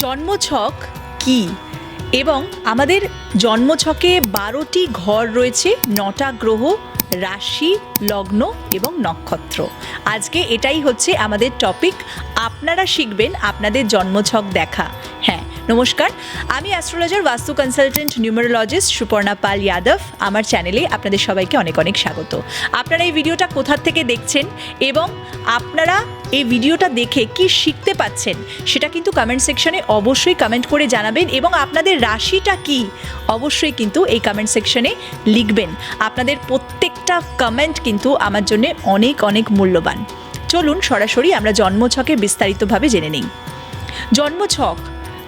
জন্মছক কি এবং আমাদের জন্মছকে 12টি ঘর রয়েছে, 9টা গ্রহ, রাশি, লগ্ন এবং নক্ষত্র। আজকে এটাই হচ্ছে আমাদের টপিক। আপনারা শিখবেন আপনাদের জন্মছক দেখা। হ্যাঁ, নমস্কার, আমি অ্যাস্ট্রোলজার, বাস্তু কনসালটেন্ট, নিউমারোলজিস্ট সুপর্ণা পাল যাদব। আমার চ্যানেলে আপনাদের সবাইকে অনেক অনেক স্বাগত। আপনারা এই ভিডিওটা কোথা থেকে দেখছেন এবং আপনারা এই ভিডিওটা দেখে কি শিখতে পাচ্ছেন সেটা কিন্তু কমেন্ট সেকশনে অবশ্যই কমেন্ট করে জানাবেন, এবং আপনাদের রাশিটা কি অবশ্যই কিন্তু এই কমেন্ট সেকশনে লিখবেন। আপনাদের প্রত্যেকটা কমেন্ট কিন্তু আমার জন্য অনেক অনেক মূল্যবান। চলুন সরাসরি আমরা জন্মছকে বিস্তারিতভাবে জেনে নিই। জন্মছক,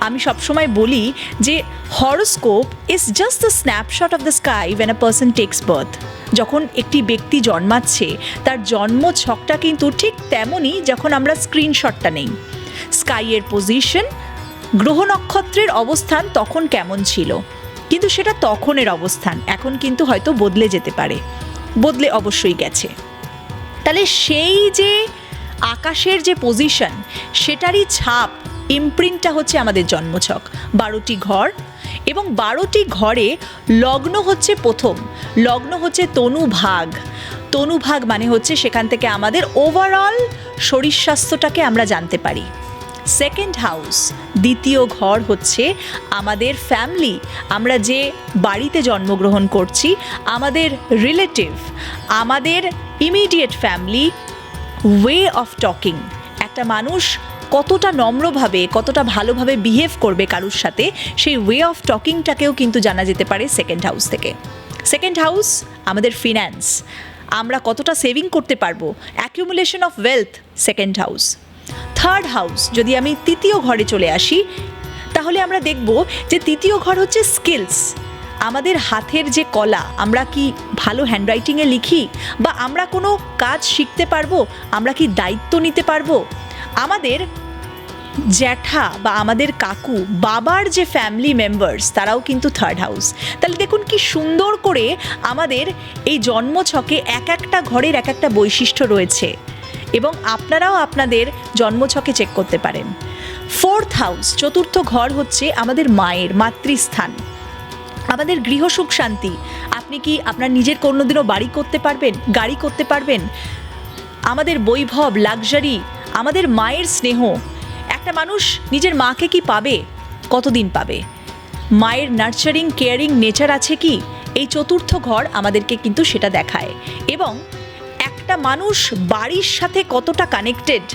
আমি সবসময় বলি যে horoscope is just the snapshot of the sky when a person takes birth. যখন একটি ব্যক্তি জন্মাচ্ছে তার জন্মছকটা কিন্তু ঠিক তেমনই যখন আমরা স্ক্রিনশটটা নেই। স্কাইয়ের পজিশন, গ্রহ নক্ষত্রের অবস্থান তখন কেমন ছিল, কিন্তু সেটা তখনের অবস্থান, এখন কিন্তু হয়তো বদলে যেতে পারে, বদলে অবশ্যই গেছে। তাহলে সেই যে আকাশের যে পজিশন সেটারই ছাপ, ইমপ্রিন্টটা হচ্ছে আমাদের জন্মছক। 12টি ঘর এবং 12টি ঘরে লগ্ন হচ্ছে প্রথম। লগ্ন হচ্ছে তনুভাগ। তনুভাগ মানে হচ্ছে সেখান থেকে আমাদের ওভারঅল শরীর স্বাস্থ্যটাকে আমরা জানতে পারি। সেকেন্ড হাউস, দ্বিতীয় ঘর হচ্ছে আমাদের ফ্যামিলি, আমরা যে বাড়িতে জন্মগ্রহণ করছি, আমাদের রিলেটিভ, আমাদের immediate family, way of talking. একটা মানুষ কতটা নম্রভাবে, কতটা ভালোভাবে বিহেভ করবে কারুর সাথে, সেই ওয়ে অফ টকিংটাকেও কিন্তু জানা যেতে পারে সেকেন্ড হাউস থেকে। সেকেন্ড হাউস আমাদের ফিন্যান্স, আমরা কতটা সেভিং করতে পারবো, accumulation of wealth, second house. Third house, যদি আমি তৃতীয় ঘরে চলে আসি তাহলে আমরা দেখব যে তৃতীয় ঘর হচ্ছে স্কিলস, আমাদের হাতের যে কলা, আমরা কি ভালো হ্যান্ডরাইটিংয়ে লিখি, বা আমরা কোনো কাজ শিখতে পারবো, আমরা কি দায়িত্ব নিতে পারবো। আমাদের জ্যাঠা বা আমাদের কাকু, বাবার যে ফ্যামিলি মেম্বার্স, তারাও কিন্তু থার্ড হাউস। তাহলে দেখুন কি সুন্দর করে আমাদের এই জন্মছকে এক একটা ঘরের এক একটা বৈশিষ্ট্য রয়েছে, এবং আপনারাও আপনাদের জন্মছকে চেক করতে পারেন। ফোর্থ হাউস, চতুর্থ ঘর হচ্ছে আমাদের মায়ের মাতৃস্থান, আমাদের গৃহ সুখ শান্তি। আপনি কি আপনার নিজের কোনোদিনও বাড়ি করতে পারবেন, গাড়ি করতে পারবেন? আমাদের বৈভব, লাক্সারি, আমাদের মায়ের স্নেহ। একটা মানুষ নিজের মাকে কি পাবে, কতদিন পাবে? মায়ের নার্চারিং, কেয়ারিং নেচার আছে কি? এই চতুর্থ ঘর আমাদেরকে কিন্তু সেটা দেখায়। এবং একটা মানুষ বাড়ির সাথে কতটা কানেক্টেড,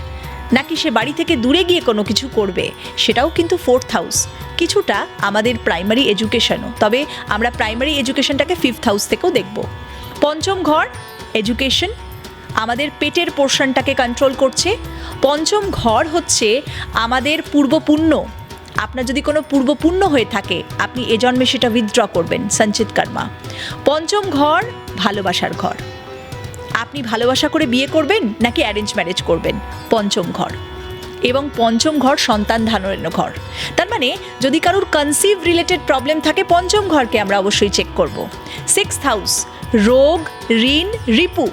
নাকি সে বাড়ি থেকে দূরে গিয়ে কোনো কিছু করবে, সেটাও কিন্তু ফোর্থ হাউস। কিছুটা আমাদের প্রাইমারি এডুকেশনও, তবে আমরা প্রাইমারি এডুকেশনটাকে ফিফথ হাউস থেকেও দেখব। পঞ্চম ঘর এডুকেশন, আমাদের পেটের পোর্শনটাকে কন্ট্রোল করছে। পঞ্চম ঘর হচ্ছে আমাদের পূর্বপুণ্য। আপনার যদি কোনো পূর্বপুণ্য হয়ে থাকে, আপনি এ জন্মে সেটা উইথড্র করবেন, সঞ্চিত কর্মা। পঞ্চম ঘর ভালোবাসার ঘর, আপনি ভালোবাসা করে বিয়ে করবেন নাকি অ্যারেঞ্জ ম্যারেজ করবেন, পঞ্চম ঘর। এবং পঞ্চম ঘর সন্তান ধারণের ঘর। তার মানে যদি কারোর কনসিভ রিলেটেড প্রবলেম থাকে, পঞ্চম ঘরকে আমরা অবশ্যই চেক করব। সিক্সথ হাউস, রোগ, ঋণ, রিপু।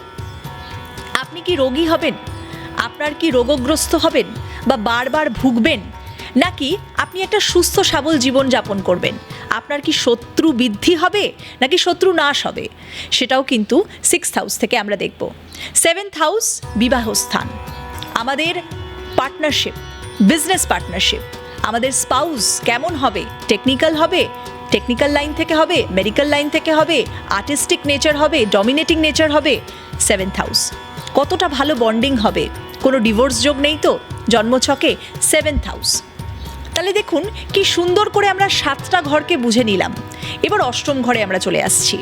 আপনি কি রোগী হবেন, আপনার কি রোগগ্রস্ত হবেন বা বারবার ভুগবেন, নাকি আপনি একটা সুস্থ সবল জীবন যাপন করবেন? আপনার কি শত্রু বৃদ্ধি হবে নাকি শত্রু নাশ হবে, সেটাও কিন্তু সিক্সথ হাউস থেকে আমরা দেখব। সেভেন্থ হাউস বিবাহস্থান, আমাদের পার্টনারশিপ, বিজনেস পার্টনারশিপ, আমাদের স্পাউস কেমন হবে, টেকনিক্যাল হবে, টেকনিক্যাল লাইন থেকে হবে, মেডিকেল লাইন থেকে হবে, আর্টিস্টিক নেচার হবে, ডমিনেটিং নেচার হবে। সেভেন্থ হাউস কতটা ভালো বন্ডিং হবে, কোনো ডিভোর্স যোগ নেই তো জন্মছকে, সেভেন্থ হাউস। তাহলে দেখুন কি সুন্দর করে আমরা 7টা ঘরকে বুঝে নিলাম। এবার অষ্টম ঘরে আমরা চলে আসছি।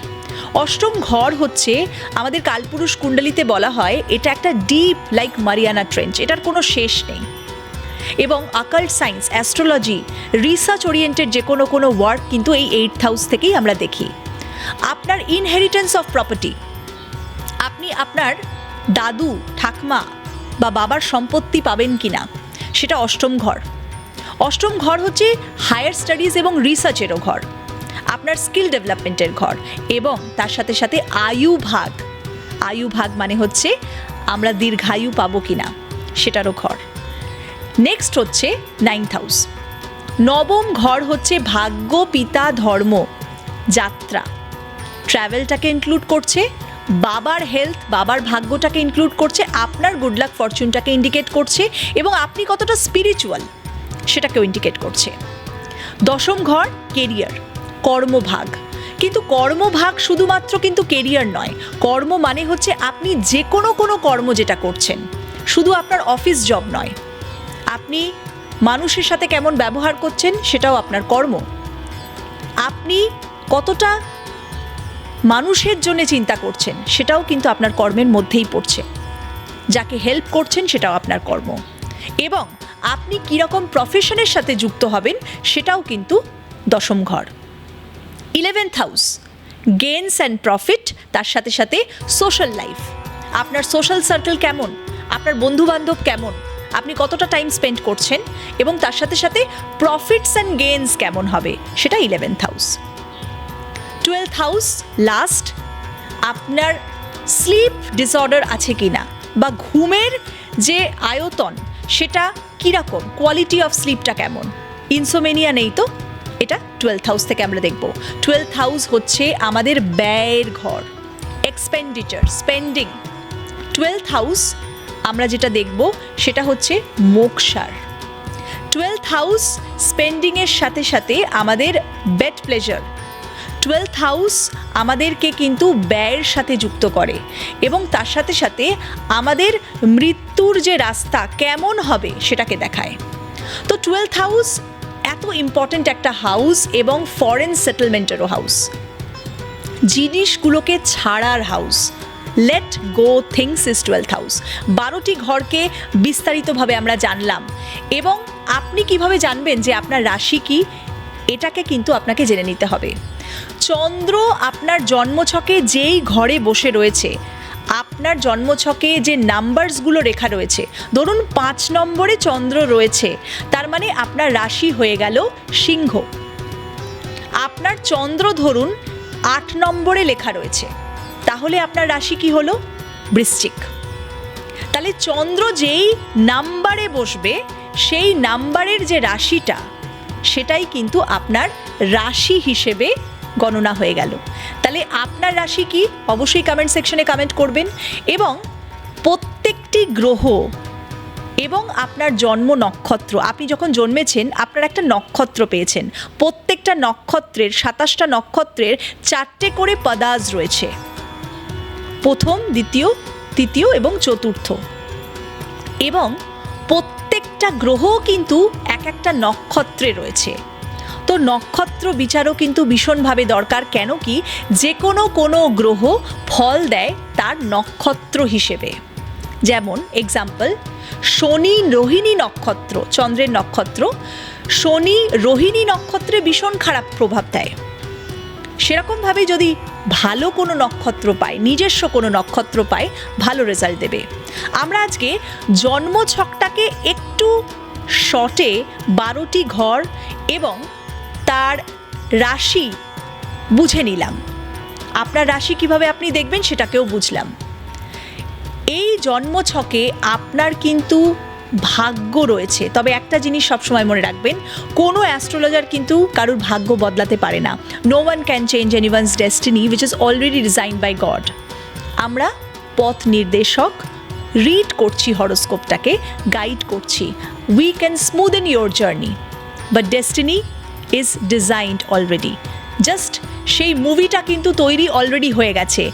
অষ্টম ঘর হচ্ছে আমাদের কালপুরুষ কুণ্ডলিতে বলা হয় এটা একটা ডিপ লাইক মারিয়ানা ট্রেঞ্চ, এটার কোনো শেষ নেই। এবং occult science, astrology, research oriented যে কোনো ওয়ার্ক কিন্তু এই 8th হাউস থেকেই আমরা দেখি। আপনার ইনহেরিটেন্স অফ প্রপার্টি, আপনি আপনার দাদু, ঠাকমা বা বাবার সম্পত্তি পাবেন কিনা, সেটা অষ্টম ঘর। অষ্টম ঘর হচ্ছে হায়ার স্টাডিজ এবং রিসার্চেরও ঘর, আপনার স্কিল ডেভেলপমেন্টের ঘর, এবং তার সাথে সাথে আয়ু ভাগ। আয়ু ভাগ মানে হচ্ছে আমরা দীর্ঘায়ু পাবো কিনা, সেটারও ঘর। নেক্সট হচ্ছে 9th হাউস। নবম ঘর হচ্ছে ভাগ্য, পিতা, ধর্ম, যাত্রা, ট্রাভেলটাকে ইনক্লুড করছে, বাবার হেলথ, বাবার ভাগ্যটাকে ইনক্লুড করছে, আপনার গুড লাক ফরচুনটাকে ইন্ডিকেট করছে এবং আপনি কতটা স্পিরিচুয়াল সেটাকেও ইন্ডিকেট করছে। দশম ঘর কেরিয়ার, কর্মভাগ। কিন্তু কর্মভাগ শুধুমাত্র কিন্তু কেরিয়ার নয়, কর্ম মানে হচ্ছে আপনি যে কোনো কর্ম যেটা করছেন, শুধু আপনার অফিস জব নয়, আপনি মানুষের সাথে কেমন ব্যবহার করছেন সেটাও আপনার কর্ম, আপনি কতটা মানুষের জন্য চিন্তা করছেন সেটাও কিন্তু আপনার কর্মের মধ্যেই পড়ছে, যাকে হেল্প করছেন সেটাও আপনার কর্ম, এবং আপনি কীরকম প্রফেশনের সাথে যুক্ত হবেন সেটাও কিন্তু দশম ঘর। 11th house gains and profit, তার সাথে সাথে সোশ্যাল লাইফ, আপনার সোশ্যাল সার্কেল কেমন, আপনার বন্ধুবান্ধব কেমন, আপনি কতটা টাইম স্পেন্ড করছেন, এবং তার সাথে সাথে প্রফিটস অ্যান্ড গেইনস কেমন হবে সেটা 11th house. 12th house last, আপনার স্লিপ ডিসঅর্ডার আছে কি না, বা ঘুমের যে আয়তন সেটা কীরকম, কোয়ালিটি অফ স্লিপটা কেমন, ইনসোমেনিয়া নেই তো, এটা 12th হাউস থেকে আমরা দেখব। 12th হাউস হচ্ছে আমাদের ব্যয়ের ঘর, এক্সপেন্ডিচার, স্পেন্ডিং। 12th হাউস আমরা যেটা দেখব সেটা হচ্ছে মোক্ষার। 12th হাউস স্পেন্ডিংয়ের সাথে সাথে আমাদের বেড প্লেজার। 12th হাউস আমাদেরকে কিন্তু ব্যয়ের সাথে যুক্ত করে এবং তার সাথে সাথে আমাদের মৃত্যুর যে রাস্তা কেমন হবে সেটাকে দেখায়। তো 12th হাউস এত ইম্পর্ট্যান্ট একটা হাউস, এবং ফরেন সেটেলমেন্টেরও হাউস, জিনিসগুলোকে ছাড়ার house, let go things is 12th house. 12টি ঘরকে বিস্তারিতভাবে আমরা জানলাম, এবং আপনি কিভাবে জানবেন যে আপনার রাশি কি, এটাকে কিন্তু আপনাকে জেনে নিতে হবে। চন্দ্র আপনার জন্মছকে যেই ঘরে বসে রয়েছে, আপনার জন্মছকে যে নাম্বারসগুলো রেখা রয়েছে, ধরুন 5 নম্বরে চন্দ্র রয়েছে, তার মানে আপনার রাশি হয়ে গেল সিংহ। আপনার চন্দ্র ধরুন 8 নম্বরে লেখা রয়েছে, তাহলে আপনার রাশি কি হলো? বৃশ্চিক। তাহলে চন্দ্র যেই নাম্বারে বসবে সেই নাম্বারের যে রাশিটা, সেটাই কিন্তু আপনার রাশি হিসেবে গণনা হয়ে গেল। তাহলে আপনার রাশি কি অবশ্যই কমেন্ট সেকশনে কমেন্ট করবেন, এবং প্রত্যেকটি গ্রহ এবং আপনার জন্ম নক্ষত্র, আপনি যখন জন্মেছেন আপনার একটা নক্ষত্র পেয়েছেন, প্রত্যেকটা নক্ষত্রের 27টা নক্ষত্রের 4টে করে পদাজ রয়েছে, প্রথম, দ্বিতীয়, তৃতীয় এবং চতুর্থ, এবং প্রত্যেকটা গ্রহ কিন্তু এক একটা নক্ষত্রে রয়েছে। তো নক্ষত্র বিচারও কিন্তু ভীষণভাবে দরকার, কেন কি যে কোনো গ্রহ ফল দেয় তার নক্ষত্র হিসেবে। যেমন এক্সাম্পল, শনি রোহিণী নক্ষত্র, চন্দ্রের নক্ষত্র, শনি রোহিণী নক্ষত্রে ভীষণ খারাপ প্রভাব দেয়। সেরকমভাবে যদি ভালো কোনো নক্ষত্র পায়, নিজস্ব কোনো নক্ষত্র পায়, ভালো রেজাল্ট দেবে। আমরা আজকে জন্মছকটাকে একটু শর্টে 12টি ঘর এবং তার রাশি বুঝে নিলাম। আপনার রাশি কিভাবে আপনি দেখবেন সেটাকেও বুঝলাম। এই জন্মছকে আপনার কিন্তু ভাগ্য রয়েছে, তবে একটা জিনিস সবসময় মনে রাখবেন, কোনো অ্যাস্ট্রোলজার কিন্তু কারোর ভাগ্য বদলাতে পারে না। No one can change anyone's destiny which is already designed by God. আমরা পথ নির্দেশক, রিড করছি হরোস্কোপটাকে, গাইড করছি। We can smoothen your journey, but destiny is designed already. Just সেই মুভিটা কিন্তু তৈরি অলরেডি হয়ে গেছে,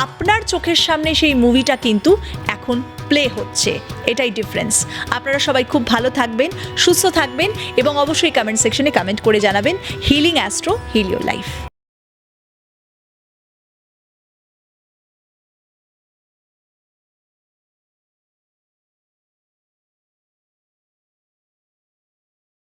আপনার চোখের সামনে সেই মুভিটা কিন্তু এখন প্লে হচ্ছে, এটাই ডিফারেন্স। আপনারা সবাই খুব ভালো থাকবেন, সুস্থ থাকবেন, এবং অবশ্যই কমেন্ট সেকশনে কমেন্ট করে জানাবেন। Healing astro, heal your life.